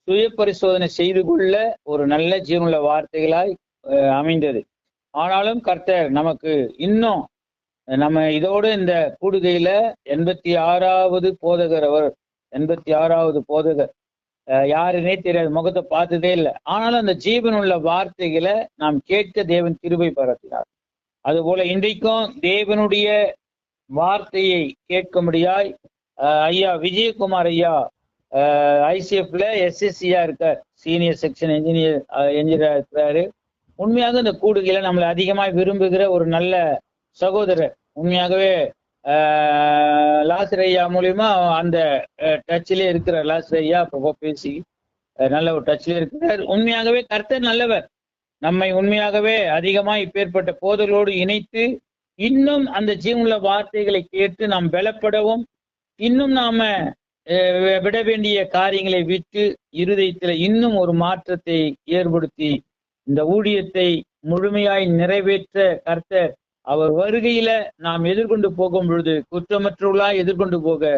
சுய பரிசோதனை செய்து கொள்ள ஒரு நல்ல ஜீவனுள்ள வார்த்தைகளாய் அமைந்தது. ஆனாலும் கர்த்தர் நமக்கு இன்னும் நம்ம இதோடு இந்த கூடுகையில 86வது போதகர் அவர். 86வது போதகர் யாருன்னே தெரியாது, முகத்தை பார்த்ததே இல்லை. ஆனாலும் அந்த ஜீவனுள்ள வார்த்தைகளை நாம் கேட்க தேவன் கிருபை பாராட்டினார். அதுபோல இன்றைக்கும் தேவனுடைய வார்த்தையை கேட்கும்படியாய் ஐயா விஜயகுமார் ஐயா ஐசிஎஃப்ல எஸ்எஸ்சியா இருக்கார், சீனியர் செக்ஷன் என்ஜினியரா இருக்கிறாரு. உண்மையாக இந்த கூடுகையில நம்மளை அதிகமாக விரும்புகிற ஒரு நல்ல சகோதரர். உண்மையாகவே லாசர் ஐயா மூலியமா அந்த டச்சிலே இருக்கிறார். லாசர் ஐயா அப்போ பேசி நல்ல ஒரு டச்சிலே இருக்கிறார். உண்மையாகவே கர்த்தர் நல்லவர். நம்மை உண்மையாகவே அதிகமாக இப்பேற்பட்ட போதலோடு இணைத்து இன்னும் அந்த ஜீவனுள்ள வார்த்தைகளை கேட்டு நாம் பலப்படவும், இன்னும் நாம விட வேண்டிய காரியங்களை விட்டு இருதயத்துல இன்னும் ஒரு மாற்றத்தை ஏற்படுத்தி இந்த ஊழியத்தை முழுமையாய் நிறைவேற்ற கர்த்தர் அவர் வருகையில நாம் எதிர்கொண்டு போகும் பொழுது குற்றமற்றவர்களாய் எதிர்கொண்டு போக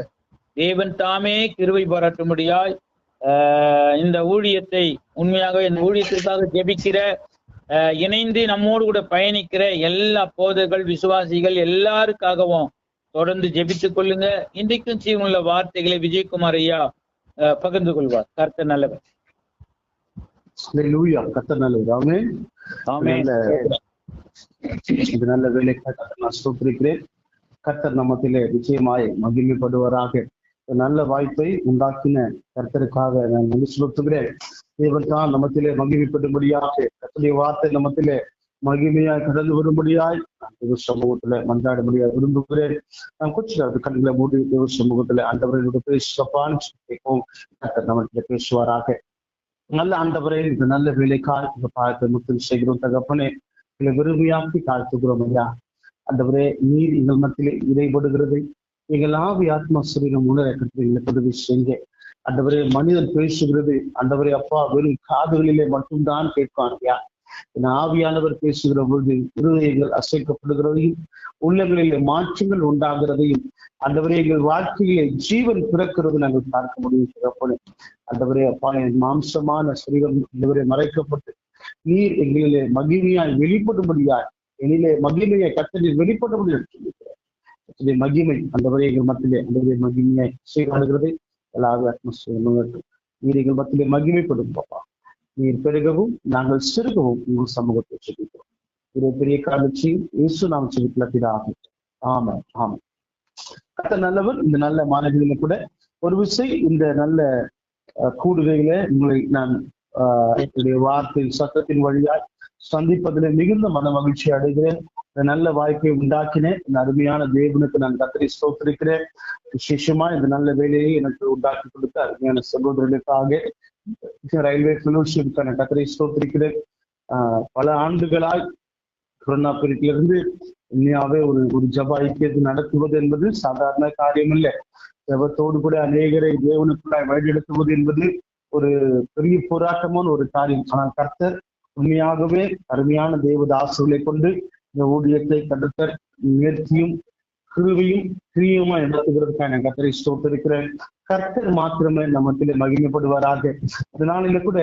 தேவன் தாமே கிருபை பாராட்டும்படியாய் இந்த ஊழியத்தை உண்மையாகவே இந்த ஊழியத்திற்காக ஜெபிக்கிற இணைந்து நம்மோடு கூட பயணிக்கிற எல்லா போதர்கள் விசுவாசிகள் எல்லாருக்காகவும் தொடர்ந்து ஜெபித்துக் கொள்ளுங்க. இன்றைக்கும் ஜீவனுள்ள வார்த்தைகளை விஜயகுமார் ஐயா பகிர்ந்து கொள்வார். கர்த்தர் நல்லவர். கர்த்தர் நல்லவர். ஆமென். ஆமென். இந்த நல்ல வேலைக்காக நான் ஸ்தோத்திரிக்கிறேன். கர்த்தர் நம்மத்திலே நிச்சயமாய் மகிமைப்படுவாராக. நல்ல வாய்ப்பை உண்டாக்கின கர்த்தருக்காக நான் நன்றி செலுத்துகிறேன். தேவன் தான் நம்மத்திலே மகிமைப்படும்படியாக கர்த்தருடைய வார்த்தை நம்மத்திலே மகிமையாய் கடந்து வரும்படியாய் தேவ சமூகத்துல மன்றாடும்படியாக விரும்புகிறேன். நான் கொஞ்சம் கண்களை மூடி தேவ சமூகத்துல ஆண்டவரோட பேசுவான்னு கேட்போம். கர்த்தர் நம்மத்திலே பேசுவாராக. நல்ல ஆண்டவரே, இந்த நல்ல வேலைக்காக இந்த பாயத்தை முத்தல் செய்கிறோம் தகப்பனே. எங்களை விரும்பியாக்கி தாழ்த்துகிறோம் ஐயா. ஆண்டவரே, நீர் எங்கள் மத்தியிலே இடைபடுகிறது. எங்கள் ஆவி ஆத்மா சரீரம் உணர எங்களை பதவி செய்ய. ஆண்டவரே, மனிதன் பேசுகிறது ஆண்டவரே அப்பா வெறும் காதுகளிலே மட்டும்தான் கேட்பான் ஐயா. என் ஆவியானவர் பேசுகிற பொழுது இருதயங்கள் அசைக்கப்படுகிறதையும் உள்ளங்களிலே மாற்றங்கள் உண்டாகிறதையும் ஆண்டவரே எங்கள் வாழ்க்கையிலே ஜீவன் பிறக்கிறது நாங்கள் பார்க்க முடியும் சிறப்பனே. ஆண்டவரே அப்பா, என் மாம்சமான சரீரம் ஆண்டவரே மறைக்கப்பட்டு நீர் எங்களிலே மகிமையாய் வெளிப்படும்படியாய் எங்களிலே மகிமையை கர்த்தரில் வெளிப்படும்படியாய் சொல்லியிருக்கிறேன். மகிமை ஆண்டவரே எங்கள் மத்தியிலே ஆண்டவரே மகிமையாய் செய்யப்படுகிறது. எல்லாரும் அட்மாஸ்பியர் நீர் எங்கள் மத்தியிலே மகிமைப்படும் பாப்பா. நீர் பெருகவும் நாங்கள் சிறுகவும் உங்கள் சமூகத்தை செலுத்துகிறோம். இதை பெரிய காலச்சியும் இயேசு நாம் செலுத்தலாக ஆமா ஆமா. கர்த்தர் நல்லவர். இந்த நல்ல மாணவிகளை கூட ஒரு விசை இந்த நல்ல கூடுகையில உங்களை நான் என்னுடைய வார்த்தை சத்தத்தின் வழியாய் சந்திப்பதிலே மிகுந்த மன மகிழ்ச்சி அடைகிறேன். நல்ல வாய்ப்பை உண்டாக்கினேன். இந்த அருமையான தேவனுக்கு நான் கர்த்தரை ஸ்தோத்திரிக்கிறேன். விசேஷமா இந்த நல்ல வேலையை எனக்கு உண்டாக்கி கொடுத்த அருமையான சகோதரர்களுக்காக ரயில்வே ஃபெலோஷிப்புக்கான கர்த்தரை ஸ்தோத்திரிக்கிறேன். பல ஆண்டுகளாய் கொரோனா பீரியட்ல உண்மையாவே ஒரு ஜப ஐக்கியத்தை நடத்துவது என்பது சாதாரண காரியம் இல்லை. ஜபத்தோடு கூட அநேகரை தேவனுக்குள்ளாய் வழிநடத்துவது என்பது ஒரு பெரிய போராட்டமான ஒரு காரியம். ஆனால் கர்த்தர் உண்மையாகவே அருமையான தேவதாசுகளை கொண்டு இந்த ஊழியத்தை கர்த்தர் முயற்சியும் கிருபையும் கிரியுமா நடத்துகிறதுக்கான கர்த்தரை ஸ்தோத்திரிக்கிறேன். கர்த்தர் மாத்திரமே நம்மத்திலே மகிமைப்படுவாராக. அதனால கூட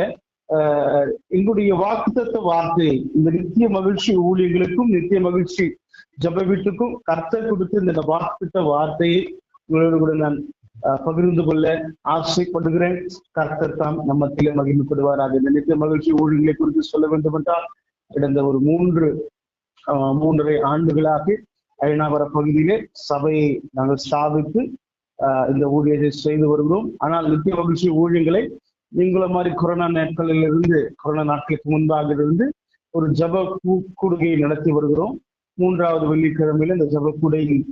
எங்களுடைய வாக்குத்தத்த வார்த்தை இந்த நித்திய மகிழ்ச்சி ஊழியர்களுக்கும் நித்திய மகிழ்ச்சி ஜப வீட்டுக்கும் கர்த்தர் கொடுத்து இந்த வாக்குத்தத்த வார்த்தையை உங்களோடு கூட நான் பகிர்ந்து கொள்ள ஆசைப்படுகிறேன். கர்த்தர் தான் நம்மத்திலே மகிமைப்படுவாராக. இந்த நித்திய மகிழ்ச்சி ஊழியர்களை குறித்து சொல்ல வேண்டும் என்றால் கடந்த ஒரு 3.5 ஆண்டுகளாக அயனாவர பகுதியிலே சபையை நாங்கள் ஸ்தாபித்து இந்த ஊழியத்தை செய்து வருகிறோம். ஆனால் நித்திய மகிழ்ச்சி ஊழியங்களை நீங்கள மாதிரி கொரோனா நாட்களுக்கு முன்பாக இருந்து ஒரு ஜப கூடுகையை நடத்தி வருகிறோம். 3வது வெள்ளிக்கிழமையில இந்த ஜப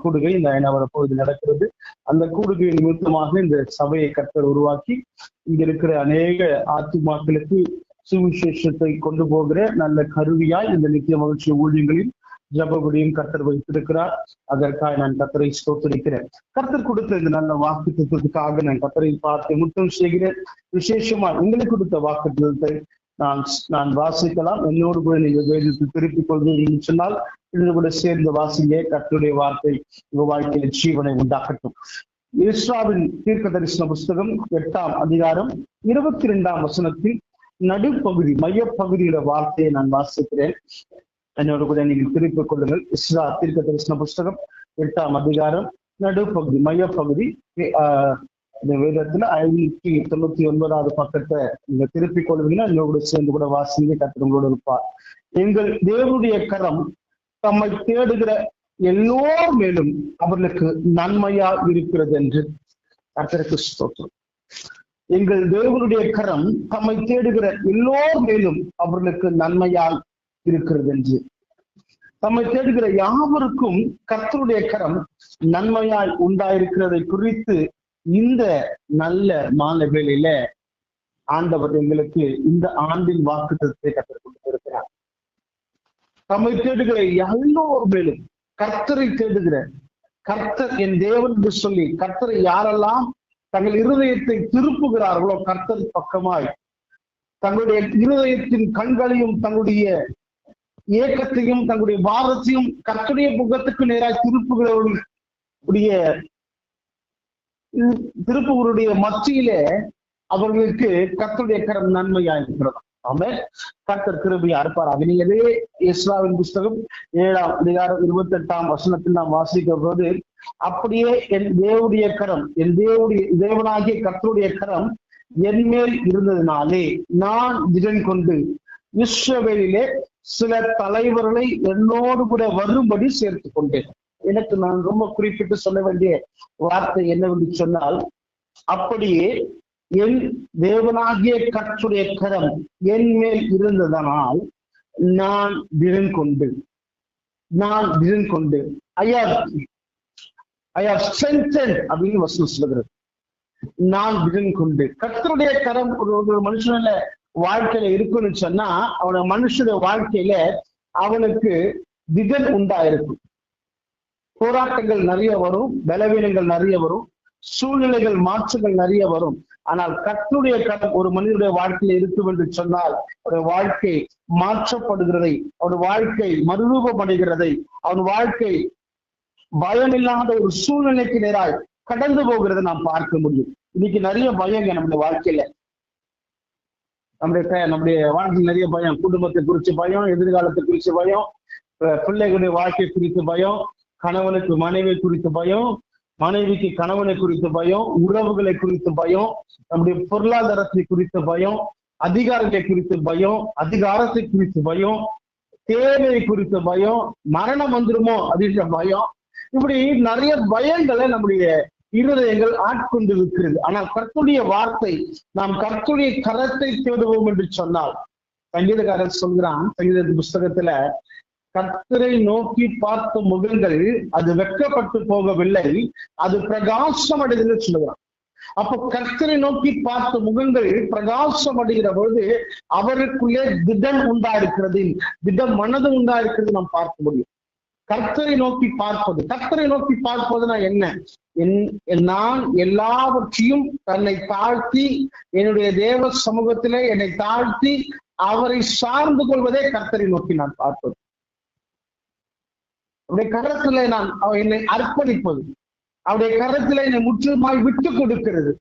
கூடுகை இந்த அயனாவர பகுதியில் நடக்கிறது. அந்த கூடுகை நிமித்தமாக இந்த சபையை கர்த்தர் உருவாக்கி இங்க இருக்கிற அநேக ஆத்துமாக்களுக்கு சுவிசேஷத்தை கொண்டு போகிற நல்ல கருவியாய் இந்த நித்திய மகிழ்ச்சி ஊழியங்களில் ஜபபடியும் கர்த்தர் வைத்திருக்கிறார். அதற்காக நான் கர்த்தரை ஸ்தோத்திரிக்கிறேன். கர்த்தர் கொடுத்த இந்த நல்ல வாக்குத்தத்துக்காக நான் கர்த்தரை பார்த்து முத்தம் செய்கிறேன். விசேஷமா உங்களுக்கு கொடுத்த வாக்குத்தத்தை நான் வாசிக்கலாம். என்னோடு கூட நீங்கள் வேதத்தை திருப்பிக் கொள்வீர்கள் சொன்னால் இது கூட சேர்ந்த வாசிங்க. கர்த்தருடைய வார்த்தை உங்க வாழ்க்கையில் ஜீவனை உண்டாக்கட்டும். எஸ்ராவின் தீர்க்க தரிசன புஸ்தகம் 8ஆம் அதிகாரம் 22ஆம் வசனத்தில் நடுப்பகுதி மையப்பகுதியோட வார்த்தையை நான் வாசிக்கிறேன். என்னோட கூட நீங்கள் திருப்பிக் கொள்ளுங்கள். எஸ்ரா தீர்க்க தரிசன புஸ்தகம் 8ஆம் அதிகாரம் நடுப்பகுதி மையப்பகுதி. இந்த வேதத்துல 599வது பக்கத்தை நீங்க திருப்பிக் கொள்வீங்கன்னா என்னோட சேர்ந்து கூட வாசிங்க. கர்த்தர் உங்களோட இருப்பார். எங்கள் தேவனுடைய கரம் தம்மை தேடுகிற எல்லோர் மேலும் அவர்களுக்கு நன்மையா இருக்கிறது என்று கர்த்தருக்கு ஸ்தோத்திரம். எங்கள் தேவனுடைய கரம் தம்மை தேடுகிற எல்லோர் மேலும் அவர்களுக்கு நன்மையால் இருக்கிறது என்று. தம்மை தேடுகிற யாவருக்கும் கர்த்தருடைய கரம் நன்மையாய் உண்டாயிருக்கிறதை குறித்து இந்த நல்ல மாலை வேளையில ஆண்டவர் எங்களுக்கு இந்த ஆண்டின் வாக்குத்தத்தத்தை கற்றுக் கொடுத்திருக்கிறார். தம்மை தேடுகிற எல்லோர் மேலும் கர்த்தரை தேடுகிற கர்த்தர் என் தேவன் என்று சொல்லி கர்த்தரை யாரெல்லாம் தங்கள் இருதயத்தை திருப்புகிறார்களோ கர்த்தர் பக்கமாய் தங்களுடைய இருதயத்தின் கண்களையும் தங்களுடைய ஏக்கத்தையும் தங்களுடைய பாரத்தையும் கர்த்தருடைய முகத்துக்கு நேராக திருப்புகளுடைய மத்தியிலே அவர்களுக்கு கர்த்தருடைய கரம் நன்மையாயிருக்கிறது. ஆமென். கர்த்தர் கிருபையா இருப்பார். அவனையதே எஸ்ராவின் புஸ்தகம் 7ஆம் அதிகாரம் 28ஆம் வசனத்தில் நாம் வாசிக்கிற போது, அப்படியே என் தேவனுடைய கரம், என் தேவனாகிய கர்த்தருடைய கரம் என் மேல் இருந்ததினாலே நான் திடன் கொண்டு இஸ்ரவேலிலே சில தலைவர்களை என்னோடு கூட வரும்படி சேர்த்து கொண்டேன். எனக்கு நான் ரொம்ப குறிப்பிட்டு சொல்ல வேண்டிய வார்த்தை என்னவென்று சொன்னால், அப்படியே என் தேவனாகிய கர்த்தருடைய கரம் என் மேல் இருந்ததனால் நான் திடன் கொண்டு ஐ ஹவ் ஸ்ட்ரெங்தன்ட் அப்படின்னு வசனம் சொல்லுகிறது. நான் திடன் கொண்டு கர்த்தருடைய கரம் ஒரு மனுஷன வாழ்க்கையில இருக்குன்னு சொன்னா அவன மனுஷனுடைய வாழ்க்கையில அவனுக்கு திடன் உண்டாயிருக்கும். போராட்டங்கள் நிறைய வரும், பலவீனங்கள் நிறைய வரும், சூழ்நிலைகள் மாற்றங்கள் நிறைய வரும். ஆனால் கர்த்தருடைய கரம் ஒரு மனிதனுடைய வாழ்க்கையில இருக்கும் என்று சொன்னால் அவருடைய வாழ்க்கை மாற்றப்படுகிறதை, அவருடைய வாழ்க்கை மறுரூபம் அடைகிறதை, அவன் வாழ்க்கை பயமில்லாத ஒரு சூழ்நிலைக்கு நேராய் கடந்து போகிறதை நாம் பார்க்க முடியும். இன்னைக்கு நிறைய பயங்க நம்முடைய வாழ்க்கையில, நம்முடைய வாழ்க்கையில் நிறைய பயம். குடும்பத்தை குறித்து பயம், எதிர்காலத்தை குறித்து பயம், பிள்ளைகளுடைய வாழ்க்கை குறித்து பயம், கணவனுக்கு மனைவி குறித்து பயம், மனைவிக்கு கணவனை குறித்த பயம், உறவுகளை குறித்த பயம், நம்முடைய பொருளாதாரத்தை குறித்த பயம், அதிகாரத்தை குறித்த பயம், அதிகாரத்தை குறித்த பயம், தேவையை குறித்த பயம், மரணம் வந்துருமோ அப்படின்ற பயம். இப்படி நிறைய பயங்களை நம்முடைய இருதயங்கள் ஆட்கொண்டு இருக்கிறது. ஆனால் கர்த்தருடைய வார்த்தை, நாம் கர்த்தருடைய கரத்தை தேடுவோம் என்று சொன்னால், சங்கீதக்காரன் சொல்கிறான் சங்கீத புஸ்தகத்துல, கர்த்தரை நோக்கி பார்த்த முகங்கள் அது வெட்கப்பட்டு போகவில்லை, அது பிரகாசம் அடைதுன்னு சொல்லுகிறான். அப்போ கர்த்தரை நோக்கி பார்த்த முகங்கள் பிரகாசம் அடைகிற பொழுது அவருக்குள்ளே திடம் உண்டாயிருக்கிறது, திடம் மனது உண்டாயிருக்கிறது நாம் பார்க்க முடியும். கர்த்தரை நோக்கி பார்ப்பதுனா என்ன? நான் எல்லாவற்றையும் தன்னை தாழ்த்தி என்னுடைய தேவ சமூகத்திலே என்னை தாழ்த்தி அவரை சார்ந்து கொள்வதே கர்த்தரை நோக்கி நான் பார்ப்பது. அவருடைய கரத்துல நான் என்னை அர்ப்பணிப்பது, அவருடைய கரத்துல என்னை முற்றிலுமாய் விட்டு கொடுக்கிறது.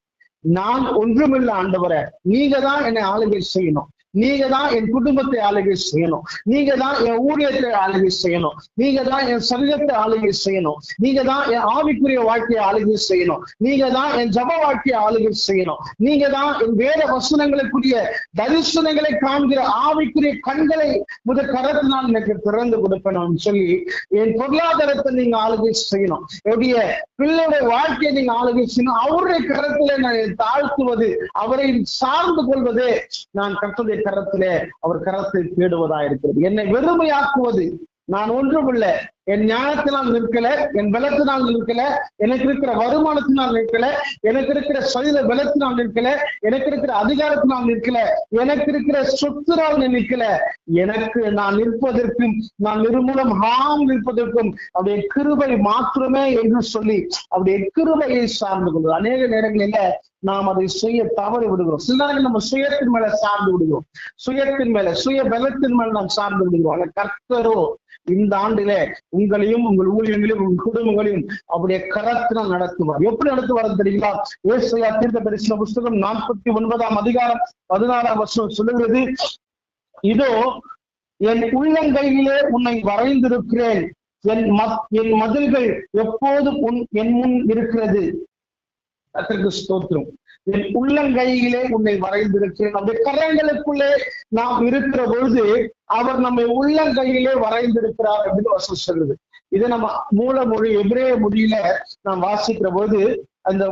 நான் ஒன்றுமில்லை ஆண்டவரே, நீங்க தான் என்னை ஆளுகை செய்யணும், நீங்க தான் என் குடும்பத்தை ஆளுகை செய்யணும், நீங்க தான் என் ஊழியத்தை ஆளுகை செய்யணும், நீங்க தான் என் சரீரத்தை ஆளுகை செய்யணும், நீங்க தான் என் ஆவிக்குரிய வாழ்க்கையை ஆளுகை செய்யணும், நீங்க தான் என் ஜப வாழ்க்கையை ஆளுகை செய்யணும், நீங்க தான் என் வேத வசனங்களுக்குரிய தரிசனங்களை காண்கிற ஆவிக்குரிய கண்களை முதல் கரத்தினால் எனக்கு திறந்து கொடுப்பேன் சொல்லி, என் பொருளாதாரத்தை நீங்க ஆளுகை செய்யணும், என்னுடைய பிள்ளையுடைய வாழ்க்கையை நீங்க ஆளுகை செய்யணும். அவருடைய கரத்திலே நான் தாழ்த்துவது, அவரை சார்ந்து கொள்வதே நான் கர்த்தருடைய கரத்திலே அவர் கரத்தை தேடுவதா இருக்கிறது. என்னை வெறுமையாக்குவது, நான் ஒன்றுமில்லை, என் ஞானத்தினால் நிற்கல, என் பலத்தினால் நிற்கல, எனக்கு இருக்கிற வருமானத்தினால் நிற்கல, எனக்கு இருக்கிற சரீர பலத்தினால் நிற்கல, எனக்கு இருக்கிற அதிகாரத்தினால் நிற்கல, எனக்கு இருக்கிற சொத்தினால் நிற்கல, எனக்கு நான் நிற்பதற்கும் நான் நிர்மூலம் நிற்பதற்கும் அவருடைய கிருபை மாத்திரமே என்று சொல்லி அவருடைய கிருபையை சார்ந்து கொள்வது. அநேக நேரங்களில நாம் அதை செய்ய தவறி விடுகிறோம். சில நேரங்கள் நம்ம சுயத்தின் மேல சார்ந்து விடுகிறோம், சுயத்தின் மேல, சுய பலத்தின் மேல நாம் சார்ந்து விடுகிறோம். ஆனா கர்த்தரோ இந்த ஆண்டிலே உங்களையும் உங்கள் ஊழியங்களையும் உங்கள் குடும்பங்களையும் அவருடைய கரத்தினால் நடத்துவார். எப்படி நடத்துவார் தெரியுங்களா? ஏசாயா தீர்க்கதரிசன புஸ்தகம் 49ஆம் அதிகாரம் 16ஆம் வசனம் சொல்லுகிறது, இதோ என் உள்ளங்கையிலே உன்னை வரைந்திருக்கிறேன், என் மதில்கள் எப்போதும் என் முன் இருக்கிறது. அதற்கு ஸ்தோத்திரம். என் உள்ளங்கையிலே உன்னை வரைந்திருக்கிறேன். நம்முடைய கரங்களுக்குள்ளே நாம் இருக்கிற பொழுது அவர் நம்மை உள்ளங்கையிலே வரைந்திருக்கிறார் அப்படின்னு வசனம் சொல்றது. இதை நம்ம மூல மொழி எபிரேய மொழியில நாம் வாசிக்கிற போது இந்த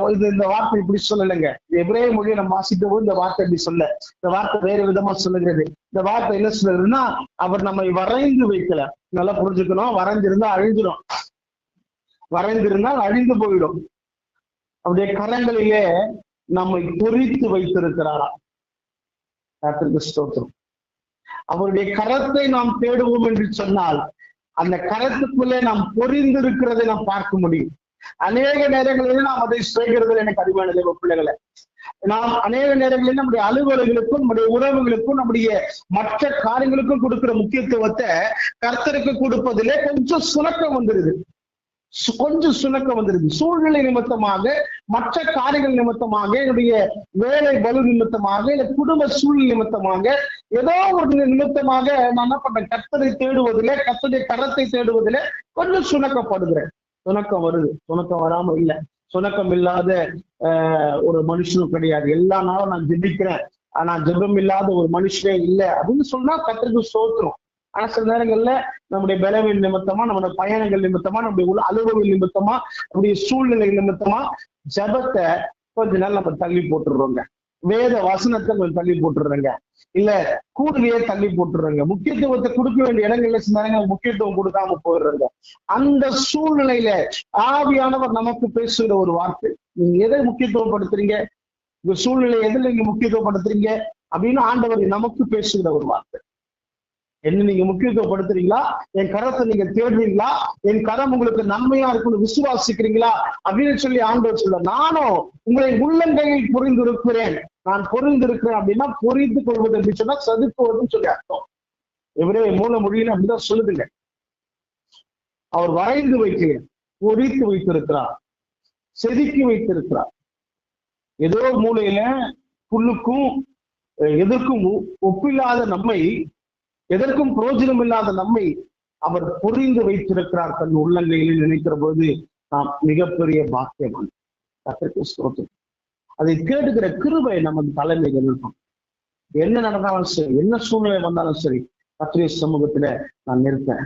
வார்த்தை இப்படி சொல்லலைங்க. எபிரேய மொழியை நம்ம வாசிக்கிற போது இந்த வார்த்தை இப்படி சொல்ல, இந்த வார்த்தை வேற விதமா சொல்லுகிறது. இந்த வார்த்தை என்ன சொல்லுதுன்னா, அவர் நம்மை வரைந்து வைக்கல. நல்லா புரிஞ்சுக்கணும். வரைஞ்சிருந்தா அழிஞ்சிடும், வரைந்திருந்தால் அழிந்து போயிடும். அவருடைய கரங்களிலே நம்மை பொறித்து வைத்திருக்கிறாரா. கர்த்தருக்கு ஸ்தோத்திரம். அவருடைய கரத்தை நாம் தேடுவோம் என்று சொன்னால் அந்த கரத்துக்குள்ளே நாம் பொறிந்திருக்கிறதை நாம் பார்க்க முடியும். அநேக நேரங்களில் நாம் அதை செய்கிறது எனக்கு அறிவான தேவ பிள்ளைகளை. நாம் அநேக நேரங்களில் நம்முடைய அலுவலர்களுக்கும் நம்முடைய உறவுகளுக்கும் நம்முடைய மற்ற காரியங்களுக்கும் கொடுக்கிற முக்கியத்துவத்தை கர்த்தருக்கு கொடுப்பதிலே கொஞ்சம் சுணக்கம் வந்துருது. சூழ்நிலை நிமித்தமாக, மற்ற காரியங்கள் நிமித்தமாக, என்னுடைய வேலை பலு நிமித்தமாக, இல்ல குடும்ப சூழ்நிலை நிமித்தமாக, ஏதோ ஒரு நிமித்தமாக நான் என்ன பண்றேன், கர்த்தரை தேடுவதிலே, கர்த்தருடைய கரத்தை தேடுவதிலே கொஞ்சம் சுணக்கப்படுகிறேன். சுணக்கம் வருது, சுணக்கம் வராம இல்லை. சுணக்கம் இல்லாத ஒரு மனுஷனும் கிடையாது. எல்லா நாளும் நான் ஜெபிக்கிறேன், ஆனா ஜெபம் இல்லாத ஒரு மனுஷனே இல்லை அப்படின்னு சொன்னா கர்த்தருக்கு ஸ்தோத்திரம். ஆனா சில நேரங்கள்ல நம்முடைய பலவீன நிமித்தமா, நம்முடைய பயணங்கள் நிமித்தமா, நம்முடைய அலுவலக நிமித்தமா, நம்முடைய சூழ்நிலை நிமித்தமா ஜபத்தை கொஞ்ச நாள் நம்ம தள்ளி போட்டுடுறோங்க. வேத வசனத்தை கொஞ்சம் தள்ளி போட்டுடுறோங்க, இல்ல கூடுதலையே தள்ளி போட்டுடுறோங்க. முக்கியத்துவத்தை கொடுக்க வேண்டிய இடங்கள்ல சில நேரங்கள் முக்கியத்துவம் கொடுக்காம போயிடுறாங்க. அந்த சூழ்நிலையில ஆவியானவர் நமக்கு பேசுகிற ஒரு வார்த்தை, நீங்க எதை முக்கியத்துவப்படுத்துறீங்க, இந்த சூழ்நிலை எதில் நீங்க முக்கியத்துவப்படுத்துறீங்க அப்படின்னு ஆண்டவர் நமக்கு பேசுகிற ஒரு வார்த்தை. என்ன நீங்க முக்கியத்துவப்படுத்துறீங்களா? என் கரத்தை நீங்க தேடுறீங்களா? என் கரம் உங்களுக்கு நன்மையா இருக்குன்னு விசுவாசிக்கிறீங்களா அப்படின்னு சொல்லி ஆண்டவர் சொல்ல, நானும் உங்களை உள்ளங்கையில் புரிந்திருக்கிறேன். நான் புரிந்திருக்கிறேன் அப்படின்னா புரிந்து கொள்வது அப்படின்னு சொன்னா சதுக்குவதுன்னு சொல்லி அர்த்தம். எவரே மூல மொழியில அப்படிதான் சொல்லுதுங்க. அவர் வரைந்து வைக்கிறேன், பொறித்து வைத்திருக்கிறார், செதுக்கி வைத்திருக்கிறார். ஏதோ மூலையில புல்லுக்கும் எதற்கும் ஒப்பில்லாத நம்மை, எதற்கும் பிரயோஜனம் இல்லாத நம்மை அவர் புரிந்து வைத்திருக்கிறார் தன் உள்ளங்கையில் நினைக்கிற போது நாம் மிகப்பெரிய பாக்கியவான். கர்த்தருக்கு ஸ்தோத்திரம். அதை கேட்டுக்கிற கிருபை நமது தலைமைகள் இருக்கும். என்ன நடந்தாலும் சரி, என்ன சூழ்நிலை வந்தாலும் சரி, கர்த்தருடைய சமூகத்துல நான் நிற்பேன்.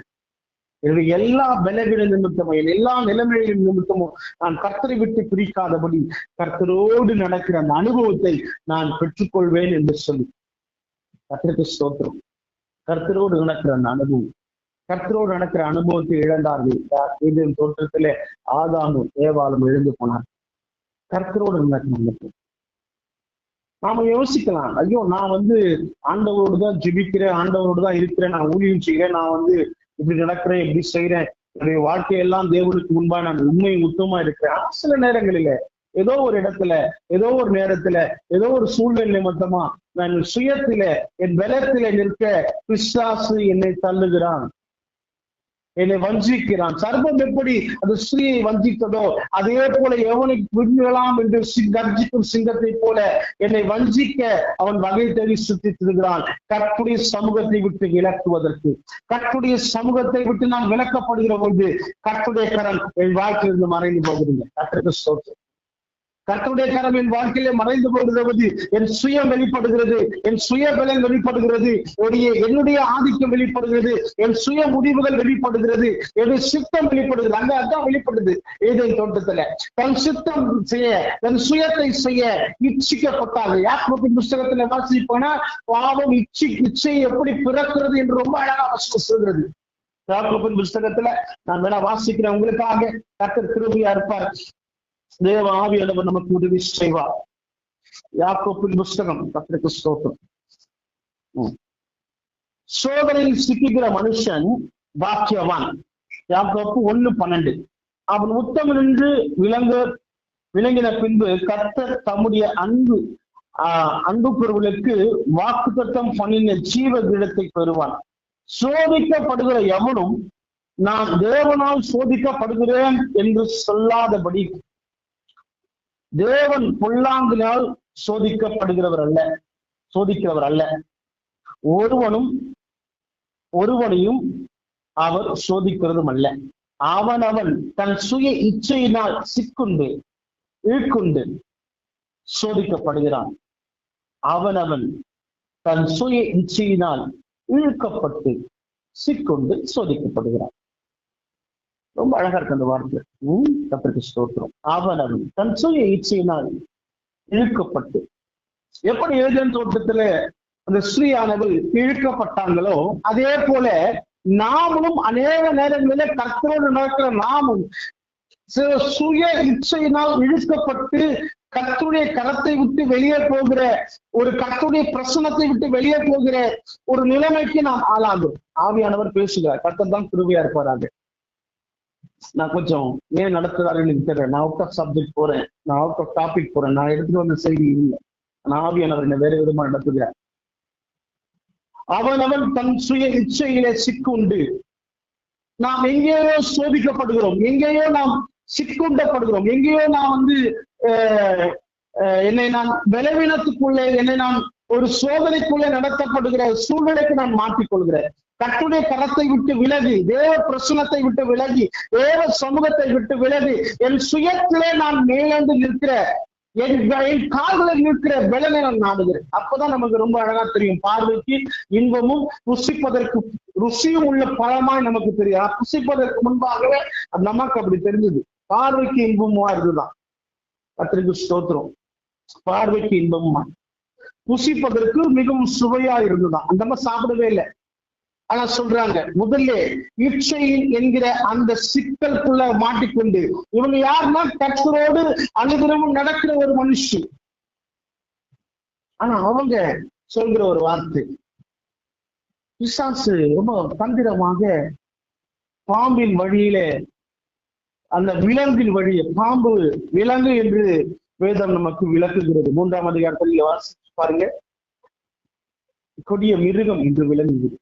என்னுடைய எல்லா பலவீன நிமித்தமும், என் எல்லா நிலைமைகளின் நிமித்தமும் நான் கர்த்தரை விட்டு பிரிக்காதபடி கர்த்தரோடு நடக்கிற அந்த அனுபவத்தை நான் பெற்றுக்கொள்வேன் என்று சொல்லி கர்த்தருக்கு ஸ்தோத்திரம். கர்த்தரோடு நடக்கிற அந்த அனுபவம், கர்த்தரோடு நடக்கிற அனுபவத்தை இழந்தார்கள். இதன் தோற்றத்திலே ஆதாமும் ஏவாளும் எழுந்து போனார். கர்த்தரோடு நடக்கிற நாம யோசிக்கலாம், ஐயோ நான் ஆண்டவரோடு தான் ஜெபிக்கிறேன், ஆண்டவரோடு தான் இருக்கிறேன், நான் ஊழியம் செய்கிறேன், நான் இப்படி நடக்கிறேன், இப்படி செய்யறேன், என்னுடைய வாழ்க்கையெல்லாம் தேவனுக்கு முன்பா நான் உண்மையும் உத்தமா இருக்கிறேன். சில நேரங்களில ஏதோ ஒரு இடத்துல, ஏதோ ஒரு நேரத்துல, ஏதோ ஒரு சூழ்நிலை நிமித்தமா நான் சுயத்தில, என் பலத்தில நிற்க பிசாசு என்னை தள்ளுகிறான், என்னை வஞ்சிக்கிறான். சர்ப்பம் எப்படி அந்த ஸ்திரீயை வஞ்சித்ததோ அதே போல எவனை விடலாம் என்று கர்ஜிக்கும் சிங்கத்தை போல என்னை வஞ்சிக்க அவன் வகை தேடி சுத்தி திருகிறான். கர்த்தருடைய சமூகத்தை விட்டு விலக்குவதற்கு, கர்த்தருடைய சமூகத்தை விட்டு நான் விலக்கப்படுகிற பொழுது கர்த்தருடைய கரம் என் வாழ்க்கையிலிருந்து மறைந்து போகுதுங்க. கர்த்தருக்கு ஸ்தோத்திரம். கர்த்தருடைய கரம் என் வாழ்க்கையிலே மறைந்து போகிறது. என் சுயம் வெளிப்படுகிறது, என் சுய பலன் வெளிப்படுகிறது, என்னுடைய ஆதிக்கம் வெளிப்படுகிறது, என் சுய முடிவுகள் வெளிப்படுகிறது, என்னுடைய சித்தம் வெளிப்படுகிறது. அங்க அதான் வெளிப்படுது. ஏதேன் தோட்டத்துல தன் சித்தம் செய்ய, தன் சுயத்தை செய்ய இச்சிக்கப்பட்டாங்க. யாக்கோபின் புஸ்தகத்துல வாசிப்போனா பாவம் இச்சை எப்படி பிறக்கிறது என்று ரொம்ப அழகா சொல்கிறது. யாக்கோபின் புஸ்தகத்துல நான் வேணா வாசிக்கிறேன் உங்களுக்காக. கர்த்தர் கிருபையா இருப்பார், தேவ ஆவியானவர் நமக்கு உதவி செய்வார். யாக்கோபின் புஸ்தகம். கர்த்தருக்கு ஸ்தோத்திரம். சோதனையில் சிக்குகிற மனுஷன் பாக்கியவான். யாக்கோப்பு 1:12. அவன் உத்தமன் என்று விளங்கின பின்பு கர்த்தர் தம்முடைய அன்புக்குரியவர்களுக்கு வாக்குத்தத்தம் பண்ணின ஜீவ கிரீடத்தை பெறுவான். சோதிக்கப்படுகிற எவனும் நான் தேவனால் சோதிக்கப்படுகிறேன் என்று சொல்லாதபடி, தேவன் பொல்லாங்கினால் சோதிக்கிறவர் அல்ல, ஒருவனையும் அவர் சோதிக்கிறதும் அல்ல. அவனவன் தன் சுய இச்சையினால் இழுக்குண்டு சோதிக்கப்படுகிறான். அவனவன் தன் சுய இச்சையினால் இழுக்கப்பட்டு சிக்கொண்டு சோதிக்கப்படுகிறான். ரொம்ப அழகா இருக்கு அந்த வார்த்தை. கர்த்தருக்கு ஸ்தோத்திரம். அவனவன் தன் சுய இச்சையினால் இழுக்கப்பட்டு, எப்படி ஏதேன் தோட்டத்துல அந்த ஸ்ரீயானவள் இழுக்கப்பட்டாங்களோ அதே போல நாமளும் அநேக நேரங்களிலே கர்த்தரோடு நடக்கிற நாமும் சுய இச்சையினால் இழுக்கப்பட்டு கர்த்தருடைய கரத்தை விட்டு வெளியே போகிற, ஒரு கர்த்தருடைய பிரசனத்தை விட்டு வெளியே போகிற ஒரு நிலைமைக்கு நாம் ஆளாகும். ஆவியானவர் பேசுகிறார். கர்த்தர் தான் கிருபையா இருப்பாராங்க. நான் கொஞ்சம் ஏன் நடத்துறாருன்னு எனக்கு தெரியல. நான் அவுட் ஆஃப் சப்ஜெக்ட் போறேன், நான் அவுட் ஆஃப் டாபிக் போறேன், நான் எடுத்துட்டு வந்த செய்தி இல்லை. நான் ஆவியானவர் என்ன வேற விதமா நடத்துகிறார். அவனவன் தன் சுய இச்சையிலே சிக்குண்டு, நாம் எங்கேயோ சோதிக்கப்படுகிறோம், எங்கேயோ நாம் சிக்குண்டப்படுகிறோம், எங்கேயோ நான் என்னை நான் பலவீனத்துக்குள்ளே, என்னை நான் ஒரு சோதனைக்குள்ளே நடத்தப்படுகிற சூழ்நிலைக்கு நான் மாற்றிக்கொள்கிறேன். கர்த்தருடைய கரத்தை விட்டு விலகி, தேவ பிரசனத்தை விட்டு விலகி, தேவ சமூகத்தை விட்டு விலகி, என் சுயத்திலே நான் மேலந்து நிற்கிற, என் கால்களில் நிற்கிற பலனை நான் நாடுகிறேன். அப்பதான் நமக்கு ரொம்ப அழகா தெரியும். பார்வைக்கு இன்பமும் ருசிப்பதற்கு ருசியும் உள்ள பழமாய் நமக்கு தெரியும். புசிப்பதற்கு முன்பாகவே அது நமக்கு அப்படி தெரிஞ்சது. பார்வைக்கு இன்பமா இருந்துதான். கர்த்தருக்கு ஸ்தோத்திரம். பார்வைக்கு இன்பமா, புசிப்பதற்கு மிகவும் சுவையா இருந்துதான். அந்த மாதிரி சாப்பிடவே இல்லை. ஆனா சொல்றாங்க, முதல்ல இச்சையின் என்கிற அந்த சிக்கலுக்குள்ள மாட்டிக்கொண்டு, இவங்க யாருன்னா கர்த்தரோடு அனுதினமும் நடக்கிற ஒரு மனுஷன். ஆனா அவங்க சொல்கிற ஒரு வார்த்தை, பிசாசு ரொம்ப தந்திரமாக பாம்பின் வழியில, அந்த விலங்கின் வழியை, பாம்பு விலங்கு என்று வேதம் நமக்கு விளக்குகிறது. 3ஆம் அதிகாரத்தில் வாசிச்சு பாருங்க. கொடிய மிருகம் என்று விளங்குகிறது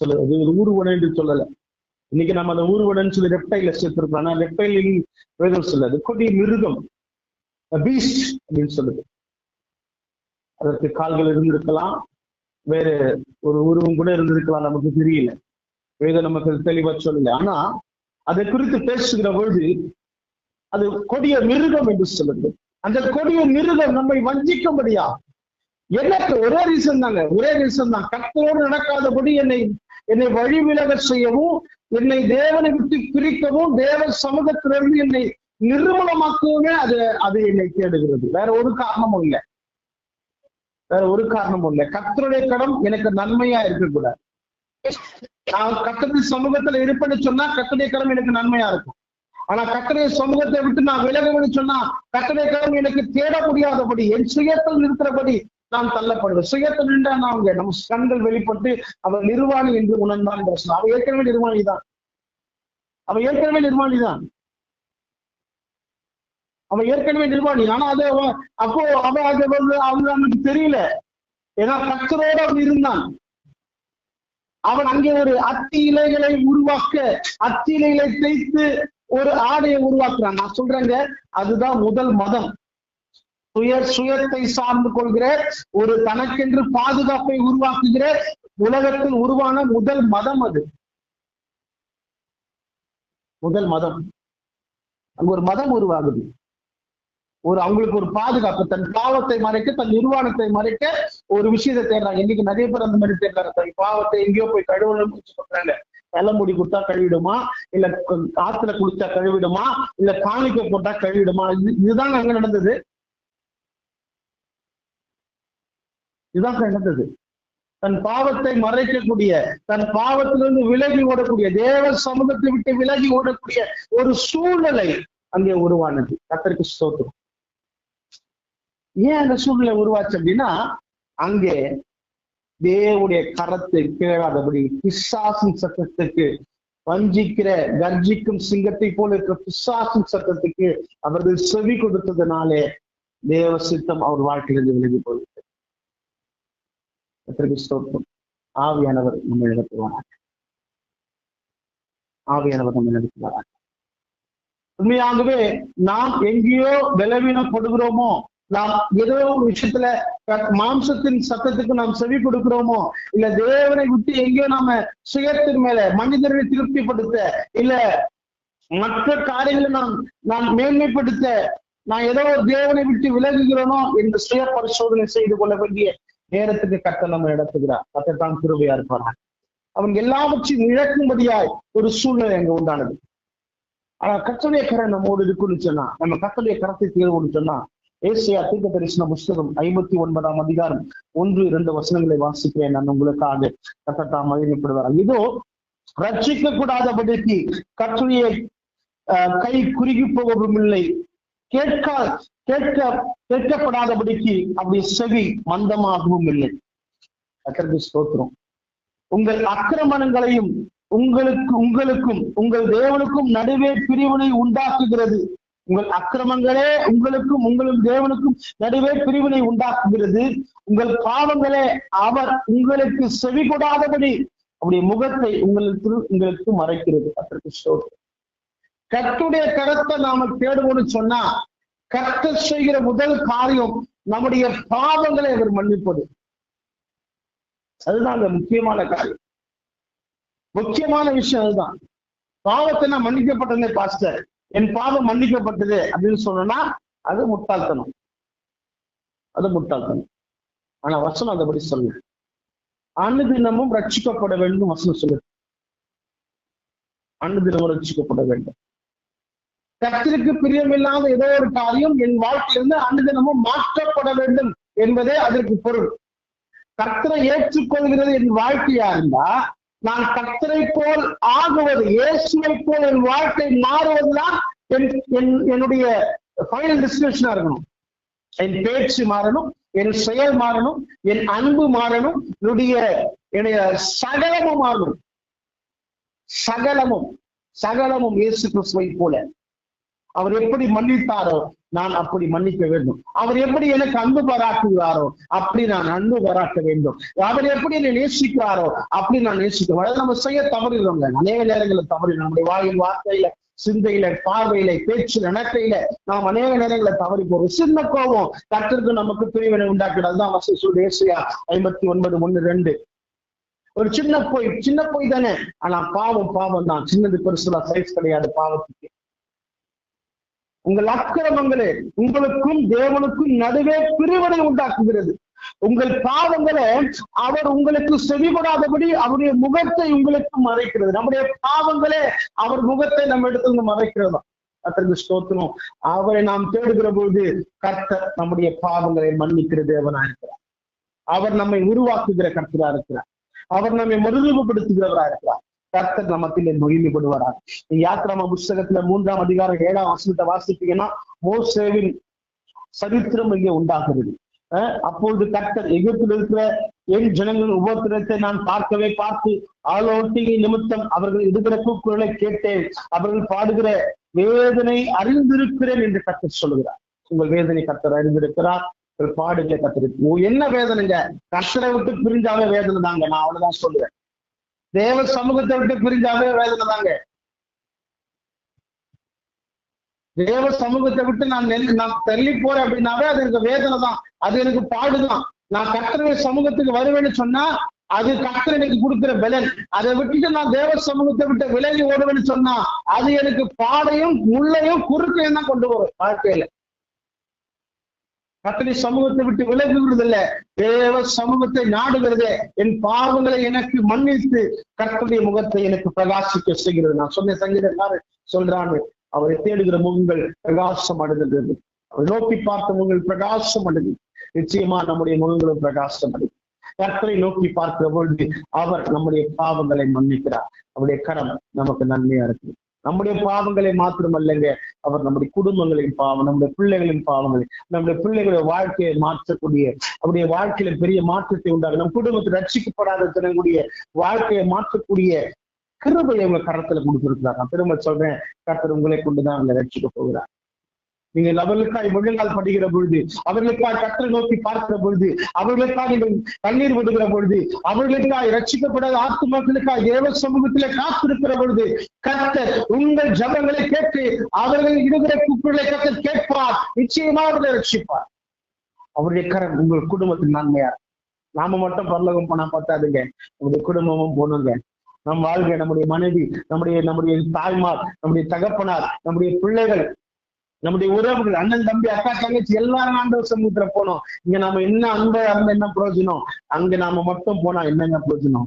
சொல்லுது. ஒரு ஊர்வன என்று சொல்லல. இன்னைக்கு நம்ம அந்த ஊர்வனன்னு சொல்லி ரெப்டைல சேர்த்திருக்கோம். ஆனா ரெப்டைலில் வேதம் சொல்லாது, கொடிய மிருகம், பீஸ்ட் அப்படின்னு சொல்லுது. அதற்கு கால்கள் இருந்திருக்கலாம், வேற ஒரு உருவம் கூட இருந்திருக்கலாம், நமக்கு தெரியல. வேதம் நமக்கு தெளிவா சொல்லல. ஆனா அதை குறித்து பேசுகிற பொழுது அது கொடிய மிருகம் என்று சொல்லுது. அந்த கொடிய மிருகம் நம்மை வஞ்சிக்கும்படியா, எனக்கு ஒரே ரீசன் தான், கர்த்தரோடு நடக்காதபடி என்னை வழி விலக செய்யவும், என்னை தேவனை விட்டு பிரிக்கவும், தேவ சமூகத்திலிருந்து என்னை நிர்மூலமாக்கவுமே அது என்னை தேடுகிறது. வேற ஒரு காரணமும் இல்லை. கர்த்தருடைய கடம் எனக்கு நன்மையா இருக்கக்கூடாது. நான் கர்த்தருடைய சமூகத்துல இருப்பேன்னு சொன்னா கர்த்தருடைய கடம் எனக்கு நன்மையா இருக்கும். ஆனா கர்த்தருடைய சமூகத்தை விட்டு நான் விலகணும்னு சொன்னா கர்த்தருடைய கடம் எனக்கு தேட முடியாதபடி, என் சுயத்தில் இருக்கிறபடி நான் தள்ளப்படுவேன். சுயத்தில் நின்றா நம்ம கண்கள் வெளிப்பட்டு அவர் நிர்வாணி என்று உணர்ந்தான் பேசணும். அவ ஏற்கனவே நிர்வாணி. ஆனா அது அப்போ அவங்க நமக்கு தெரியல. ஏன்னா கர்த்தரோடு அவன் இருந்தான். அவன் அங்கே ஒரு அத்தி இலைகளை உருவாக்க, அத்தி இலைகளை தேய்த்து ஒரு ஆடையை உருவாக்குறான். நான் சொல்றேங்க, அதுதான் முதல் மதம். சுயத்தை சார்ந்து கொள்கிற, ஒரு தனக்கென்று பாதுகாப்பை உருவாக்குகிற உலகத்தில் உருவான முதல் மதம் அது. முதல் மதம். அங்க ஒரு மதம் உருவாகுது. அவங்களுக்கு ஒரு பாதுகாப்பு, தன் பாவத்தை மறைக்க, தன் நிர்வாணத்தை மறைக்க ஒரு விஷயத்தை தேடுறாங்க. இன்னைக்கு நிறைய பேர் அந்த மாதிரி தேடுறாங்க. தன் பாவத்தை எங்கேயோ போய் கழுவணும்னு சொல்றாங்க. தலைமுடி கொடுத்தா கழுவிடுமா, இல்ல காத்துல குளிச்சா கழுவிடுமா, இல்ல காணிக்க போட்டா கழுவிடுமா. இதுதான் அங்க நடந்தது. தன் பாவத்தை மறைக்கக்கூடிய, தன் பாவத்திலிருந்து விலகி ஓடக்கூடிய, தேவ சமூகத்தை விட்டு விலகி ஓடக்கூடிய ஒரு சூழ்நிலை அங்கே உருவானது. கர்த்தருக்கு ஸ்தோத்திரம். ஏன் அந்த சூழ்நிலை உருவாச்சு அப்படின்னா, அங்கே தேவனுடைய கரத்தை கேளாதபடி, பிசாசின் சத்தத்துக்கு வஞ்சிக்கிற கர்ஜிக்கும் சிங்கத்தை போல இருக்கிற பிசாசின் சத்தத்துக்கு அவர்கள் செவி கொடுத்ததுனாலே தேவ சித்தம் அவர் வாழ்க்கையிலிருந்து விலகி போயிட்டு. ஆவியானவர் நம்ம நடத்துவார். ஆவியானவர் நம்ம நடத்துவார். உண்மையாகவே நாம் எங்கேயோ பலவீனப்படுகிறோமோ, நாம் ஏதோ ஒரு விஷயத்துல மாம்சத்தின் சத்தத்துக்கு நாம் செவி கொடுக்கிறோமோ, இல்ல தேவனை விட்டு எங்கேயோ நாம சுயத்தின் மேல மனிதர்களை திருப்திப்படுத்த, இல்ல மற்ற காரியங்களை நான் மேன்மைப்படுத்த நான் ஏதோ ஒரு தேவனை விட்டு விலகுகிறோனோ என்று சுய பரிசோதனை செய்து கொள்ள வேண்டிய நேரத்துக்கு கர்த்தர் நம்ம நடத்துகிறார். கர்த்தர் தான் கிருபையா இருப்பார். அவன் எல்லாவற்றையும் இழக்கும்படியாய் ஒரு சூழ்நிலை அங்க உண்டானது. ஆனா கர்த்தருடைய கரம் நம்மோடு இருக்குன்னு சொன்னா, நம்ம கர்த்தருடைய கரத்தை தேர்வுன்னு சொன்னா, ஏசாயா தீர்க்கதரிசன புஸ்தகம் 59ஆம் அதிகாரம் 1-2 வசனங்களை வாசிக்கிறேன் நான் உங்களுக்காக. கர்த்தர் தாம் மகிமைப்படுவார். இதோ ரட்சிக்க கூடாதபடிக்கு கர்த்தருடைய கை குறுகி போகவும் இல்லை, கேட்கப்படாதபடிக்கு அப்படி செவி மந்தமாகவும் இல்லை. கர்த்தருக்கு ஸ்தோத்திரம். உங்கள் அக்கிரமங்களையும் உங்களுக்கும் உங்கள் தேவனுக்கும் நடுவே பிரிவினை உண்டாக்குகிறது. உங்கள் அக்கிரமங்களே உங்களுக்கும் தேவனுக்கும் நடுவே பிரிவினை உண்டாக்குகிறது. உங்கள் பாவங்களே அவர் உங்களுக்கு செவி கொடாதபடி அவருடைய முகத்தை உங்களுக்கு மறைக்கிறது. கர்த்தருக்கு ஸ்தோத்திரம். கர்த்தருடைய கரத்தை நாம தேடுவோம்னு சொன்னா, கர்த்தர் செய்கிற முதல் காரியம் நம்முடைய பாவங்களை அவர் மன்னிப்பது. அதுதான் அந்த முக்கியமான காரியம், முக்கியமான விஷயம். அதுதான் பாவத்தை நான் மன்னிக்கப்பட்டதே பாஸ்டர், என் பாவம் மன்னிக்கப்பட்டது அப்படின்னு சொன்னா அது முட்டாள்தனம், அது முட்டாள்தனம். ஆனா வசனம் அதைபடி சொல்ல, அனுதினமும் ரட்சிக்கப்பட வேண்டும் வசனம் சொல்லுது. அனுதினமும் ரட்சிக்கப்பட வேண்டும். கர்த்தருக்கு பிரியமில்லாத ஏதோ ஒரு காரியம் என் வாழ்க்கையிலிருந்து அனுதினமும் மாற்றப்பட வேண்டும் என்பதே அதற்கு பொருள். கர்த்தரை ஏற்றுக்கொள்கிறது என் வாழ்க்கையா இருந்தா, நான் கர்த்தரை போல் ஆகுவது, இயேசுவை போல் என் வாழ்க்கை மாறுவதுதான் என்னுடைய ஃபைனல் டெஸ்டினேஷனா இருக்கணும். என் பேச்சு மாறணும், என் செயல் மாறணும், என் அன்பு மாறணும், என்னுடைய சகலமும் மாறணும். சகலமும் இயேசு கிறிஸ்துவை போல. அவர் எப்படி மன்னித்தாரோ நான் அப்படி மன்னிக்க வேண்டும். அவர் எப்படி எனக்கு அன்பு பாராட்டுகிறாரோ அப்படி நான் அன்பு பாராட்ட வேண்டும். அவர் எப்படி என்னை நேசிக்கிறாரோ அப்படி நான் நேசிக்கிறோம். நம்ம செய்ய தவறுகிறோங்க, அநேக நேரங்களில் தவறு. நம்முடைய வாயின் வார்த்தையில, சிந்தையில, பார்வையில, பேச்சு, நடக்கையில நாம் அநேக நேரங்களை தவறி போறோம். சின்ன கோபம் கர்த்தருக்கு நமக்கு பிரிவினை உண்டாக்குறது. அதுதான் ஏசாயா 59:1-2. ஒரு சின்ன போய் தானே, ஆனா பாவம் தான். சின்னது பெருசுல சைஸ் கிடையாது பாவத்துக்கு. உங்கள் அக்கிரமங்களே உங்களுக்கும் தேவனுக்கும் நடுவே பிரிவினை உண்டாக்குகிறது. உங்கள் பாவங்களே அவர் உங்களுக்கு செவிபடாதபடி அவருடைய முகத்தை உங்களுக்கு மறைக்கிறது. நம்முடைய பாவங்களே அவர் முகத்தை நம்ம இடத்துல மறைக்கிறதா. கர்த்தருக்கு ஸ்தோத்திரம். அவரை நாம் தேடுகிற பொழுது கர்த்தர் நம்முடைய பாவங்களை மன்னிக்கிற தேவனா இருக்கிறார். அவர் நம்மை உருவாக்குகிற கர்த்தரா இருக்கிறார். அவர் நம்மை மறுரூபப்படுத்துகிறவரா இருக்கிறார். கர்த்தர் நமத்தில் மகிமைப்படுவாராக. யாத்திராம புஸ்தகத்துல 3ஆம் அதிகாரம் 7ஆம் வசனத்தை வாசிப்பீங்கன்னா, மோசேவின் சரித்திரம் இங்கே உண்டாகிறது. அப்பொழுது கர்த்தர் எகிப்தில் இருக்கிற என் ஜனங்களின் உபத்திரத்தை நான் பார்த்து ஆலோசனை நிமித்தம் அவர்கள் இடுகிற கூக்குரலை கேட்டேன். அவர்கள் பாடுகிற வேதனை அறிந்திருக்கிறேன் என்று கர்த்தர் சொல்லுகிறார். உங்கள் வேதனை கர்த்தர் அறிந்திருக்கிறார். பாடுகளை கர்த்தர். என்ன வேதனைங்க? கர்த்தரை விட்டு பிரிஞ்சாவே வேதனை தாங்க. நான் அவ்வளவுதான் சொல்லுவேன். தேவ சமூகத்தை விட்டு பிரிஞ்சாவே வேதனை தாங்க. தேவ சமூகத்தை விட்டு நான் தள்ளி போறேன் அப்படின்னாவே அது எனக்கு வேதனை தான், அது எனக்கு பாடுதான். நான் கர்த்தருடைய சமூகத்துக்கு வருவேன்னு சொன்னா அது கர்த்தர் எனக்கு கொடுக்கிற பலன். அதை விட்டுட்டு நான் தேவ சமூகத்தை விட்டு விலகி ஓடுவேன்னு சொன்னா அது எனக்கு பாடையும் முள்ளையும் குறுக்கையும் தான் கொண்டு வரும் வாழ்க்கையில. கர்த்தருடைய சமூகத்தை விட்டு விலகுகிறது இல்ல, தேவ சமூகத்தை நாடுகிறதே. என் பாவங்களை எனக்கு மன்னித்து கர்த்தருடைய முகத்தை எனக்கு பிரகாசிக்க செய்கிறது. நான் சொன்ன சங்கீதக்காரர் சொல்றான்னு, அவரை தேடுகிற முகங்கள் பிரகாசம் அடைகிறது. அவரை நோக்கி பார்த்த முகங்கள் பிரகாசம் அடைது. நிச்சயமா நம்முடைய முகங்களும் பிரகாசம் அடைது. கர்த்தரை நோக்கி பார்க்கிற பொழுது அவர் நம்முடைய பாவங்களை மன்னிக்கிறார். அவருடைய கரம் நமக்கு நன்மையா இருக்கு. நம்முடைய பாவங்களை மாத்திரமல்லங்க, அவர் நம்முடைய குடும்பங்களின் பாவம், நம்முடைய பிள்ளைகளின் பாவங்களை, நம்முடைய பிள்ளைகளுடைய வாழ்க்கையை மாற்றக்கூடிய, அவருடைய வாழ்க்கையில பெரிய மாற்றத்தை உண்டாகும். நம் குடும்பத்தில் ரட்சிக்கப்படாத தனக்கூடிய வாழ்க்கையை மாற்றக்கூடிய கிருபையை உங்க கரத்துல கொடுத்திருக்கிறார். நான் திரும்ப சொல்றேன், கர்த்தர் உங்களை கொண்டுதான் அங்க ரட்சிக்க போகிறார். நீங்கள் அவர்களுக்காய் முழங்கால் படுகிற பொழுது, அவர்களுக்காய் கர்த்தரை நோக்கி பார்க்கிற பொழுது, அவர்களுக்காக நீங்கள் கண்ணீர் விடுகிற பொழுது, அவர்களுக்காய் ரட்சிக்கப்படாத ஆத்துமாக்களுக்காய் தேவ சமூகத்திலே காத்திருக்கிற பொழுது, கர்த்தர் உங்கள் ஜபங்களை கேட்டு அவர்கள் இடுகிற கூக்குரலை கர்த்தர் கேட்பார். நிச்சயமா அவர்களை ரட்சிப்பார். அவருடைய கரம் உங்கள் குடும்பத்தில் நன்மையா. நாம மட்டும் பரலோகம் போனா பார்த்தாதுங்க, நம்முடைய குடும்பமும் போனுங்க. நம் வாழ்க்கை, நம்முடைய மனைவி, நம்முடைய தாய்மார், நம்முடைய தகப்பனார், நம்முடைய பிள்ளைகள், நம்முடைய உறவுகள், அண்ணன் தம்பி அக்கா தங்கச்சி எல்லாரும் ஆண்டவர் சமூகத்துல போனோம். இங்க நாம என்ன அன்பா இருந்த என்ன பிரயோஜனம்? அங்க நாம மட்டும் போனா என்னங்க பிரயோஜனம்?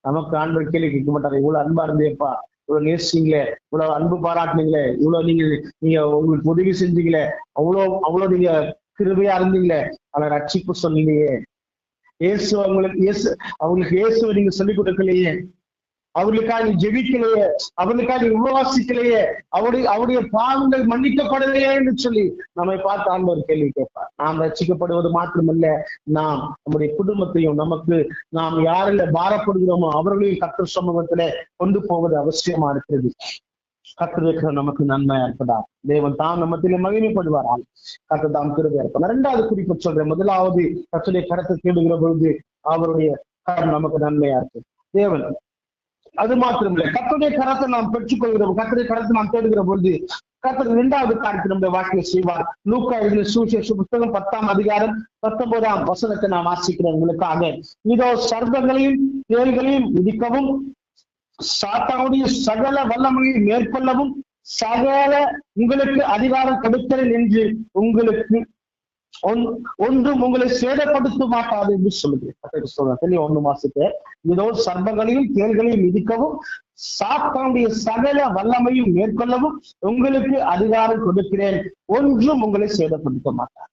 நமக்கு ஆண்டவர் கேள்வி கேட்க மாட்டாரு. இவ்வளவு அன்பா இருந்தேப்பா, இவ்வளவு நேசிங்களே, இவ்வளவு அன்பு பாராட்டினீங்களே, இவ்வளவு நீங்க உங்களுக்கு உதவி செஞ்சீங்களே, அவ்வளவு நீங்க கிருபையா இருந்தீங்களே, அவரை ரட்சிப்பு சொன்னீங்களே, அவங்களுக்கு இயேசுவை நீங்க சொல்லிக் கொடுக்கலையே, அவர்களுக்காக நீ ஜெபிக்கலையே, அவர்களுக்காக நீ உபவாசிக்கலையே, அவருடைய பாவங்கள் மன்னிக்கப்படலையே என்று சொல்லி நம்மை பார்த்து ஆண்டவர் கேள்வி கேட்பார். நாம் ரட்சிக்கப்படுவது மாத்திரமல்ல, நாம் நம்முடைய குடும்பத்தையும் நாம் யாரில் பாரப்படுகிறோமோ அவர்களையும் கர்த்தர் சமூகத்திலே கொண்டு போவது அவசியமா இருக்கிறது. கர்த்தர் நமக்கு நன்மையா இருப்பதா, தேவன் தாம் நம்மத்திலே மகிமைப்படுவாரால் கர்த்தர் தாம் கிருபையா இருப்பார். இரண்டாவது குறிப்பு சொல்றேன். முதலாவது கர்த்தருடைய கரத்தை தேடுகிற பொழுது அவருடைய கரம் நமக்கு நன்மையா இருக்கு. தேவன் அது மாத்திரமில்லை, கர்த்தருடைய கரத்தை நாம் பெற்றுக்கொள்கிறோம். கர்த்தருடைய கரத்தை நாம் தேடுகிற பொழுது கர்த்தர் இரண்டாவது காரியத்தை நம்முடைய வாழ்க்கையை செய்வார். லூக்கா எழுதின சுவிசேஷ புத்தகம் 10ஆம் அதிகாரம் 19ஆம் வசனத்தை நாம் வாசிக்கிறோம் உங்களுக்காக. இதோ சர்ப்பங்களையும் தேள்களையும் மிதிக்கவும், சாத்தானுடைய சகல வல்லமையை மேற்கொள்ளவும் சகல உங்களுக்கு அதிகாரம் கொடுக்கிறேன் என்று உங்களுக்கு ஒன்றும் உங்களை சேதப்படுத்த மாட்டாது என்று சொல்லுகிறேன். ஒன்று மாசத்து இதோ சர்ப்பங்களையும் தேள்களையும் மிதிக்கவும், சாத்தானுடைய சகல வல்லமையும் மேற்கொள்ளவும் உங்களுக்கு அதிகாரம் கொடுக்கிறேன், ஒன்றும் உங்களை சேதப்படுத்த மாட்டார்.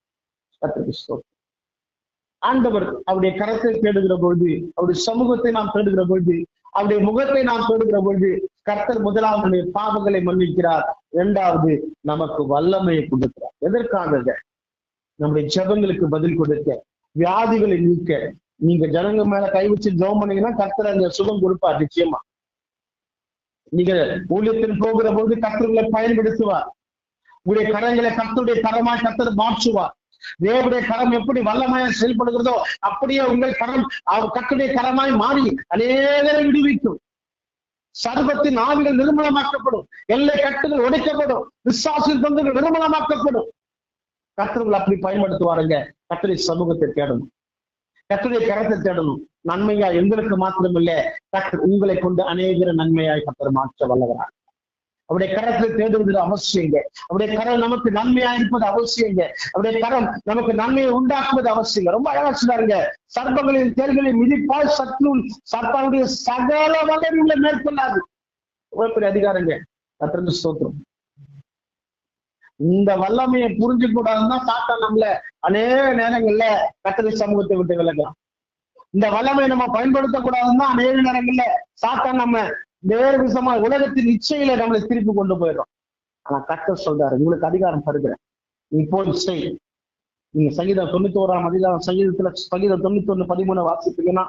ஆண்டவர் அவருடைய கரத்தை தேடுகிற பொழுது, அவருடைய சமூகத்தை நாம் தேடுகிற பொழுது, அவருடைய முகத்தை நாம் தேடுகிற பொழுது கர்த்தர் முதலாவது பாவங்களை மன்னிக்கிறார், இரண்டாவது நமக்கு வல்லமையை கொடுக்கிறார். எதற்காக? நம்முடைய ஜெபங்களுக்கு பதில் கொடுக்க, வியாதிகளை நீக்க. நீங்க ஜனங்க மேல கை வச்சு ஜெபம் பண்ணீங்கன்னா கர்த்தர் அந்த சுகம் கொடுப்பார். நிச்சயமா நீங்க ஊழியத்தில் போகிற போது கர்த்தர்களை பயன்படுத்துவார். உங்களுடைய கரங்களை கர்த்தருடைய கரமாய் கர்த்தர் மாற்றுவார். தேவனுடைய கரம் எப்படி வல்லமையா செயல்படுகிறதோ அப்படியே உங்கள் கரம் கர்த்தருடைய கரமாய் மாறி அநேகரை விடுவிக்கும். சர்வத்தின் ஆவிகள் நிர்மூலமாக்கப்படும், எல்லை கட்டுகள் உடைக்கப்படும், விசுவாசின் தொங்குகள் நிர்மூலமாக்கப்படும். கர்த்தர்கள் அப்படி பயன்படுத்துவாருங்க. கர்த்தருடைய சமூகத்தை தேடணும், கர்த்தருடைய கரத்தை தேடணும். நன்மையா எங்களுக்கு மாத்திரமில்ல, கர்த்தர் உங்களை கொண்டு அநேகர நன்மையாய் கர்த்தர் மாற்ற வல்லவரார். அவருடைய கரத்தை தேடுவது அவசியங்க. அவருடைய கரம் நமக்கு நன்மையா இருப்பது அவசியங்க. அவருடைய கரம் நமக்கு நன்மையை உண்டாக்குவது அவசியங்க. ரொம்ப அழகா சொன்னாருங்க, சர்ப்பங்களின் தேள்களின் மிதிப்பால் சத்தாவுடைய சகல வல்லமைகளை மேற்கொள்ளாது. பெரிய அதிகாரங்க. கர்த்தருக்கு ஸ்தோத்திரம். இந்த வல்லமையை புரிஞ்சு கூடாதுன்னா சாத்தான் நம்மள அநேக நேரங்கள்ல கர்த்தருடைய சமூகத்தை விட்டு விலகலாம். இந்த வல்லமையை நம்ம பயன்படுத்தக்கூடாதுன்னா அநேக நேரங்கள்ல சாத்தான் நம்ம வேறு விதமா உலகத்தின் இச்சையில நம்மளை திருப்பி கொண்டு போயிடும். ஆனா கர்த்தர் சொல்றாரு, உங்களுக்கு அதிகாரம் தருகிறேன், இப்போது செய். நீங்க சங்கீதம் 91ஆம் அதிகாரம் சங்கீதம் 91:13 வாசிப்பீங்கன்னா,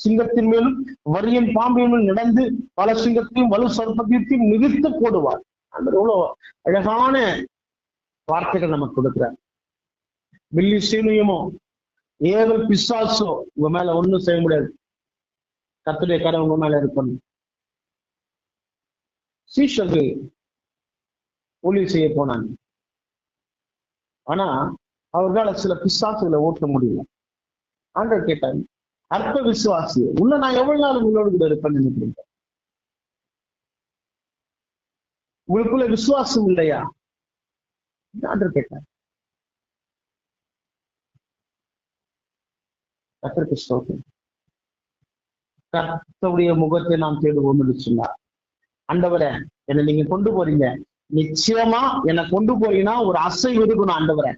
சிங்கத்தின் மேலும் வரியின் பாம்பின் நடந்து பல சிங்கத்தையும் வலு சர்ப்பத்தையும் நிறுத்து போடுவார். அந்த எவ்வளவு அழகான வார்த்தைகள் நமக்கு கொடுக்கிறார். பில்லி சீனியமோ ஏவல் பிசாசோ உங்க மேல ஒண்ணும் செய்ய முடியாது. கர்த்தருடைய கரம் உங்க மேல இருக்கணும். சீஷர்கள் ஊழியம் செய்ய போனாங்க, ஆனா அவர்களால் சில பிசாசுகளை ஓட்ட முடியல. ஆண்டவர் கேட்டாங்க, அற்ப விசுவாசி, உள்ள நான் எவ்வளவு நாள் உங்களோடு கூட இருப்பேன்னு நினைக்கிறீங்க? உங்களுக்குள்ள விசுவாசம் இல்லையா? ஆண்டவர் கேட்டார். கர்த்தருக்கு ஸ்தோத்திரம். கர்த்தருடைய முகத்தை நாம் தேடுவோம் என்று சொன்னார். ஆண்டவரே, என்னை நீங்க கொண்டு போறீங்க, நிச்சயமா என்னை கொண்டு போறீங்கன்னா ஒரு அசைவு இருக்கணும் ஆண்டவரே.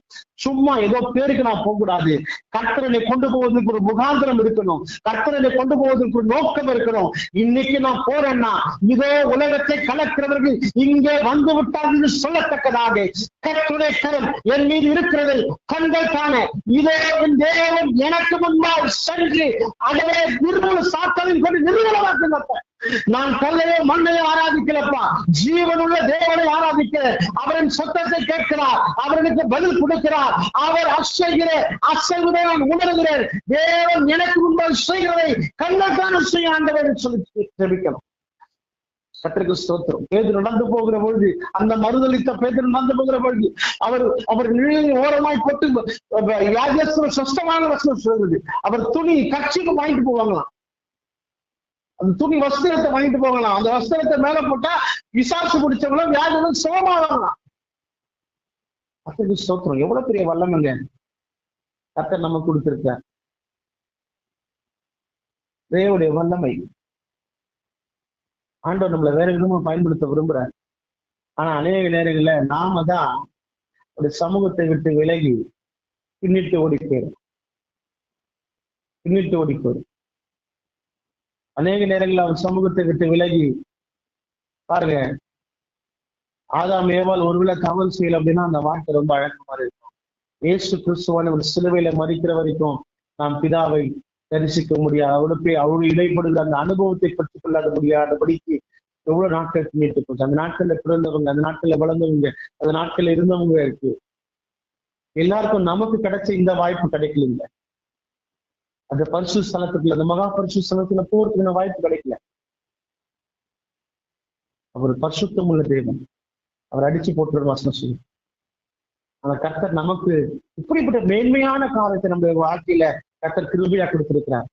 சும்மா ஏதோ பேருக்கு நான் போக கூடாது. கர்த்தரனை கொண்டு போவதற்கு ஒரு முகாந்திரம் இருக்கணும். கர்த்தரனை கொண்டு போவதற்கு ஒரு நோக்கம் இருக்கணும். இன்னைக்கு நான் போறேன்னா இதோ உலகத்தை கலக்கிறவர்கள் இங்கே வந்து விட்டார்கள் சொல்லத்தக்கதாக கர்த்தருடைய கரம் என் மீது இருக்கிறதை கண்கள் காண இதோ என் தேவன் எனக்கு முன்பாக சென்று அதே நிர்மூல சாத்தாவின் கொண்டு நிர்மூலமாக்குங்க. நான் கல்லையோ மண்ணையோ ஆராதிக்கலப்பா, ஜீவனுள்ள தேவனை ஆராதிக்க அவரின் சத்தத்தை கேட்கிறார், அவருக்கு பதில் கொடுக்கிறார். அவர் அசைகிற அசைவதை நான் உணர்கிறேன். தேவன் எனக்கு முன்பாக செய்கிறதை கண்ணத்தான செய்ய ஆண்டவர் சொல்லி ஜெபிக்கணும். கர்த்தருக்கு ஸ்தோத்திரம். பேதுரு நடந்து போகிற பொழுது, அந்த மறுதலித்த பேதுரு நடந்து போகிற பொழுது அவர் நிழலில் ஓரமாய் போட்டு சொஸ்தமான வசனம் சொல்றது. அவர் துணி கட்சிக்கு வாங்கிட்டு போவாங்களாம். அந்த துணி வஸ்திரத்தை வாங்கிட்டு போகலாம். அந்த வஸ்திரத்தை மேல போட்டா விசாரிச்சு பிடிச்சவங்களும் வியாதிகளும் சுகமாகலாம். கர்த்தருக்கு ஸ்தோத்திரம். எவ்வளவு பெரிய வல்லமைங்க கர்த்தர் நமக்கு கொடுத்திருக்க தேவனுடைய வல்லமை. ஆண்டவர் நம்மளை வேற விதமா பயன்படுத்த விரும்புறார். ஆனா அநேக நேரங்கள்ல நாம தான் ஒரு சமூகத்தை விட்டு விலகி பின்னிட்டு ஓடி போயிடும். அநேக நேரங்களில் அவர் சமூகத்தை விட்டு விலகி பாருங்க, ஆதாம் ஏவாள் ஒருவேளை தவறு செய்யல அப்படின்னா அந்த வார்த்தை ரொம்ப அழகமா இருக்கும். இயேசு கிறிஸ்துவான ஒரு சிலுவையில மறிக்கிற வரைக்கும் நாம் பிதாவை தரிசிக்க முடியாது. அவருடைய இடைப்படுகிற அந்த அனுபவத்தை பெற்றுக் கொள்ளாத முடியாதபடிக்கு எவ்வளவு நாட்கள் பின்னிட்டு போச்சு. அந்த நாட்கள்ல பிறந்தவங்க, அந்த நாட்கள்ல வளர்ந்தவங்க, அந்த நாட்கள்ல இருந்தவங்க இருக்கு. எல்லாருக்கும் நமக்கு கிடைச்ச இந்த வாய்ப்பு கிடைக்கல. அந்த பரிசு ஸ்தலத்துக்குள்ள, அந்த மகா பரிசு ஸ்தலத்துல போறதுக்கு வாய்ப்பு கிடைக்கல. அவர் பரிசுத்தம் உள்ள தேவன். அவர் அடிச்சு போட்டு வாசனம் சொல்லி அந்த கர்த்தர் நமக்கு இப்படிப்பட்ட மேன்மையான காரியத்தை நம்ம வாழ்க்கையில கர்த்தர் கிருபையா கொடுத்திருக்கிறார்.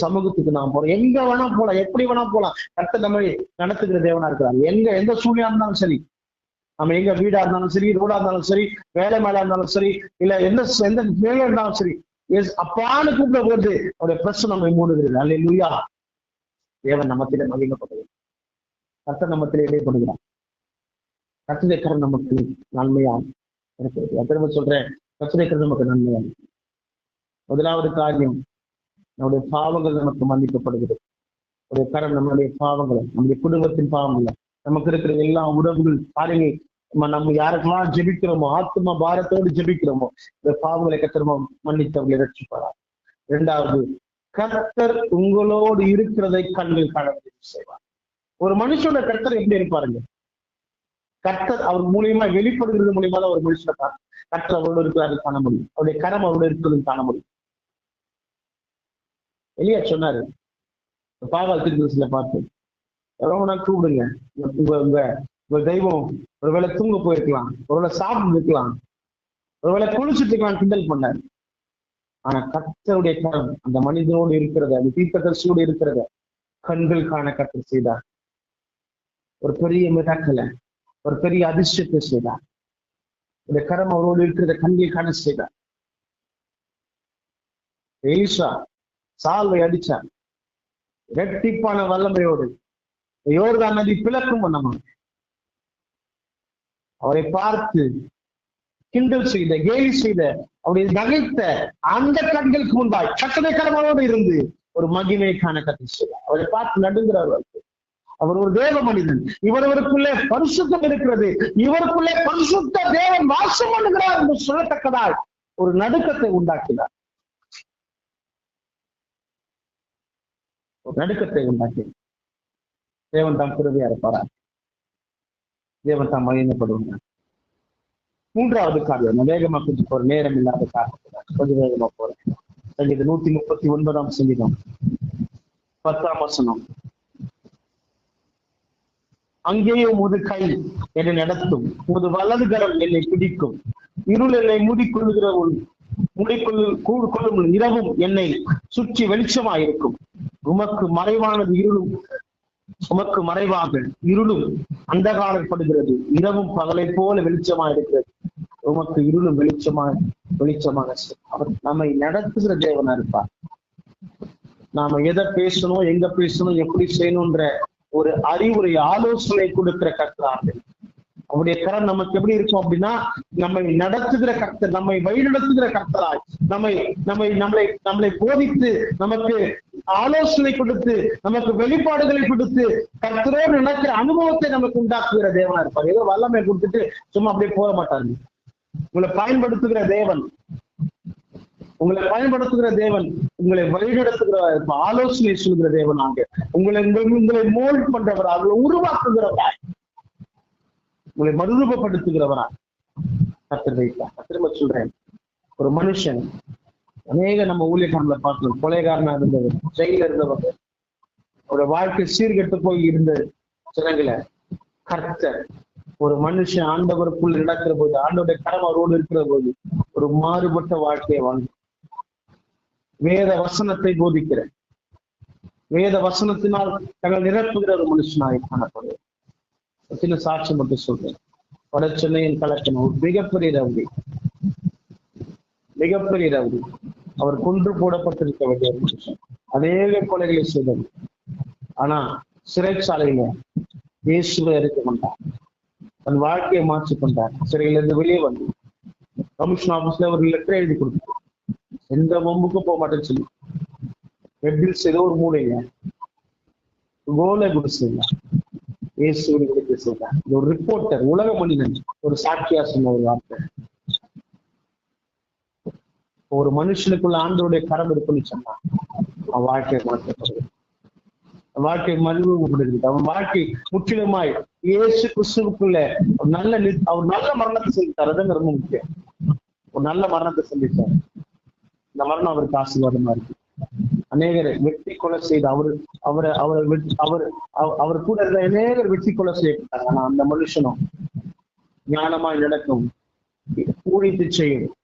சமூகத்துக்கு நாம் போறோம், எங்க வேணா போலாம், எப்படி வேணா போலாம். கர்த்தர் நம்ம நடத்துகிற தேவனா இருக்கிறார். எந்த சூழ்நிலையா இருந்தாலும் சரி, நம்ம எங்க வீடா இருந்தாலும் சரி, ரோடா இருந்தாலும் சரி, வேலை மேல இருந்தாலும் சரி, இல்ல எந்த மேல இருந்தாலும் சரி, அப்பான்னு கூப்பிட போது அவருடைய பிரச்சனை நம்ம மூடுகிறது. அல்லேலூயா. தேவன் நம்மத்திலே மகிமைப்படுகிறார். கர்த்தர் நம்மத்திலே இடைப்படுகிறார். கர்த்தருடைய கரம் நமக்கு நன்மையாகும். திரும்ப சொல்றேன், கர்த்தருடைய கரம் நமக்கு நன்மையாகும். முதலாவது காரியம், நம்முடைய பாவங்கள் நமக்கு மன்னிக்கப்படுகிறது. ஒரு கரம் நம்மளுடைய பாவங்களை, நம்முடைய குடும்பத்தின் பாவங்களை, நமக்கு இருக்கிற எல்லா உறவுகள் காரியங்கள், நம்ம யாருக்கெல்லாம் ஜெபிக்கிறோமோ, ஆத்மா பாரத்தோடு ஜெபிக்கிறோமோ, இந்த பாவங்களை கர்த்தர் மன்னித்தவர்களை ரட்சிப்பார். இரண்டாவது, கர்த்தர் உங்களோடு இருக்கிறதை கண்கள் காண செய்வார். ஒரு மனுஷனோட கர்த்தர் எப்படி இருப்பாருங்க? கர்த்தர் அவர் மூலியமா வெளிப்படுகிறது மூலியமா தான் ஒரு மனுஷனை கர்த்தர் அவரோடு இருக்கிறாரு காண முடியும். அவருடைய கரம் அவரோடு இருக்கிறது காண முடியும். எலியா சொன்னாரு, பாகால் தீர்க்கதரிசியில பார்த்து, எவ்வளவு கூப்பிடுங்க, உங்க தெய்வம் ஒருவேளை தூங்க போயிருக்கலாம், ஒருவேளை சாப்பிட்டு இருக்கலாம், ஒருவேளை குளிச்சுட்டு இருக்கலாம், கிண்டல் பண்ணாரு. ஆனா கர்த்தருடைய கரம் அந்த மனிதனோடு இருக்கிறத, அந்த தீர்க்கதரிசியோடு இருக்கிறத கண்கள் காண கர்த்தர் செய்தார். ஒரு பெரிய மிராக்கலை, ஒரு பெரிய அதிர்ஷ்டத்தை செய்தார். இந்த கரம் அவரோடு இருக்கிறத கண்கள் காண செய்தார். எலிசா சால்வை அடிச்சார், இரட்டிப்பான வல்லமையோடு யோர்தான் நதி பிளக்கும் பண்ணமா அவரை பார்த்து கிண்டல் செய்த, கேலி செய்த, அவருடைய நகைத்த அந்த கண்களுக்கு முன்பாய் கட்டளை கடமோடு இருந்து ஒரு மகிமை காண கற்று செய்தார். அவரை பார்த்து நடுங்கிறவர்களுக்கு, அவர் ஒரு தேவ மனிதன், இவருக்குள்ளே பரிசுத்தம் இருக்கிறது, இவருக்குள்ளே பரிசுத்த தேவன் வாசம் பண்ணுகிறார் என்று சொல்லத்தக்கதால் ஒரு நடுக்கத்தை உண்டாக்கினார். ஒரு நடுக்கத்தை உண்டாக்கினார். தேவன் தாம் கிருபையா இருப்பாரார். தேவன் தாம் மகிமைப்படுவார். மூன்றாவது காரியம், வேகமா கொஞ்சம் போற நேரம் இல்லாத காரணம் கொஞ்சம் வேகமா போறேன். சங்கீதம் 139 சங்கீதம் 10 வசனம். அங்கேயும் உமது கை என்னை நடத்தும், உமது வலது கரம் என்னை பிடிக்கும், இருள் என்னை மூடிக்கொள்ளும் இரவும் என்னை சுற்றி வெளிச்சமாயிருக்கும். உமக்கு மறைவானது இருளும், உமக்கு மறைவாக இருளும் அந்தகாரப்படுகிறது, இரவும் பகலை போல வெளிச்சமா இருக்கிறது. உமக்கு இருளும் வெளிச்சமாக அவர் நம்மை நடத்துகிற தேவனா இருப்பார். நாம எதை பேசணும், எங்க பேசணும், எப்படி செய்யணும்ன்ற ஒரு அறிவுரை ஆலோசனை கொடுக்கிற கர்த்தராக அவருடைய கரம் நமக்கு எப்படி இருக்கும் அப்படின்னா, நம்மை நடத்துகிற கர்த்தர், நம்மை வழிநடத்துகிற கர்த்தராய், நம்மை நம்மை நம்மளை நம்மளை போதித்து, நமக்கு ஆலோசனை கொடுத்து, நமக்கு வெளிப்பாடுகளை கொடுத்து, கர்த்தரோடு நடக்கிற அனுபவத்தை நமக்கு உண்டாக்குகிற தேவனா இருப்பார். ஏதோ வல்லமை கொடுத்துட்டு சும்மா அப்படியே போக மாட்டாரு. உங்களை பயன்படுத்துகிற தேவன், உங்களை பயன்படுத்துகிற தேவன், உங்களை வழிநடத்துகிற ஆலோசனை சொல்கிற தேவனாக, உங்களை மோல்ட் பண்றவரா, உங்களை உருவாக்குகிறவரா, உங்களை மறுரூபப்படுத்துகிறவரா கர்த்தர் வைத்தார். திரும்ப சொல்றேன், ஒரு மனுஷன், அநேக நம்ம ஊழியக்காரங்களை பார்க்கணும், கொலைகாரனா இருந்தவர், ஜெயில இருந்தவங்க, அவருடைய வாழ்க்கை சீர்கெட்டு போய் இருந்த ஜனங்களை கர்த்தர், ஒரு மனுஷன் ஆண்டவருக்குள் நடக்கிற போது, ஆண்டவருடைய கரம் அவரோடு இருக்கிற போது ஒரு மாறுபட்ட வாழ்க்கையை வாழ்ந்து வேத வசனத்தை போதிக்கிற, வேத வசனத்தினால் தங்கள் நிரப்புகிற ஒரு மனுஷனாய் காணப்படுது. சின்ன சாட்சி மட்டும் சொல்றேன். வட சென்னையின் கலக்கணும், ஒரு மிகப்பெரிய ரவுடி, மிகப்பெரிய ரவுடி. அவர் கொன்று போடப்பட்டிருக்க வேண்டிய ஒரு மனுஷன், அநேக கொலைகளை செய்தவர். ஆனா சிறைச்சாலையில இயேசுவை அறிக்கை கொண்டார், தன் வாழ்க்கையை மாற்றிக் கொண்டார். சிறையிலிருந்து வெளியே வந்து கமிஷன் ஆபீஸ்ல ஒரு லெட்டர் எழுதி கொடுத்தார், எந்த வம்புக்கும் போக மாட்டேன்னு சொல்லி. வெப்பில்ஸ் ஏதோ ஒரு மூலைங்க கோலை குடிச்சுங்க இயேசுவை கொடுத்து சொல்றார். ஒரு ரிப்போர்ட்டர், உலக மனிதன், ஒரு சாட்சியா சொன்ன ஒரு வார்த்தை. ஒரு மனுஷனுக்குள்ள ஆண்டவருடைய கரம் இருக்குன்னு சொன்னா அவன் வாழ்க்கையை மாற்றப்படுது, வாழ்க்கை மறுபடுகிறது. அவன் வாழ்க்கை முற்றிலுமாய் இயேசு கிறிஸ்துவுக்குள்ள அவர் நல்ல மரணத்தை செலுத்தார். அதுதான் ரொம்ப முக்கியம். ஒரு நல்ல மரணத்தை சந்தித்தார். இந்த மரணம் அவருக்கு ஆசீர்வாதமா இருக்கு. அநேகரை வெட்டி கொலை செய்து அவர் கூட இருந்த அநேகர் வெட்டி கொலை செய்யப்பட்டாங்க. ஆனா அந்த மனுஷனும் ஞானமாய் நடக்கவும், ஊழியத்தை செய்யவும்,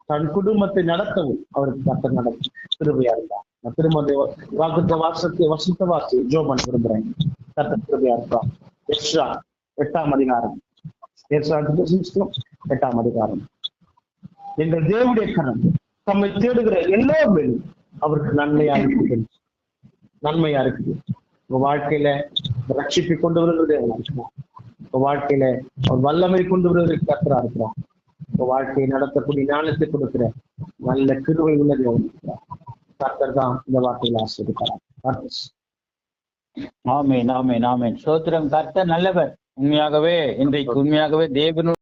தன் குடும்பத்தை நடத்தவும் அவருக்கு கர்த்தர் நடக்கும் கிருபையா இருந்தார். திரும்ப வசனத்தை வாசி ஜோபன் விரும்புறேன். கர்த்தர் கிருபையா இருப்பார். எஸ்ரா 8ஆம் அதிகாரம், 8ஆம் அதிகாரம். எங்கள் தேவனுடைய கரம் தம்மை தேடுகிற எல்லோரும் அவருக்கு நன்மையா இருக்குது, நன்மையா இருக்குது. உங்க வாழ்க்கையில ரட்சிப்பை கொண்டு வருவது உங்க வாழ்க்கையில ஒரு வல்லமை கொண்டு வருவதற்கு கர்த்தரா இருக்கிறார். உங்க வாழ்க்கையை நடத்தக்கூடிய ஞானத்தை கொடுக்கிற நல்ல கிருபை உள்ள தேவன் கர்த்தர் தான் இந்த வார்த்தைகளை ஆசீர்வதிக்கிறார். ஆமென், ஆமென், ஆமென். ஸ்தோத்திரம். கர்த்தர் நல்லவர். உண்மையாகவே இன்றைக்கு உண்மையாகவே தேவனு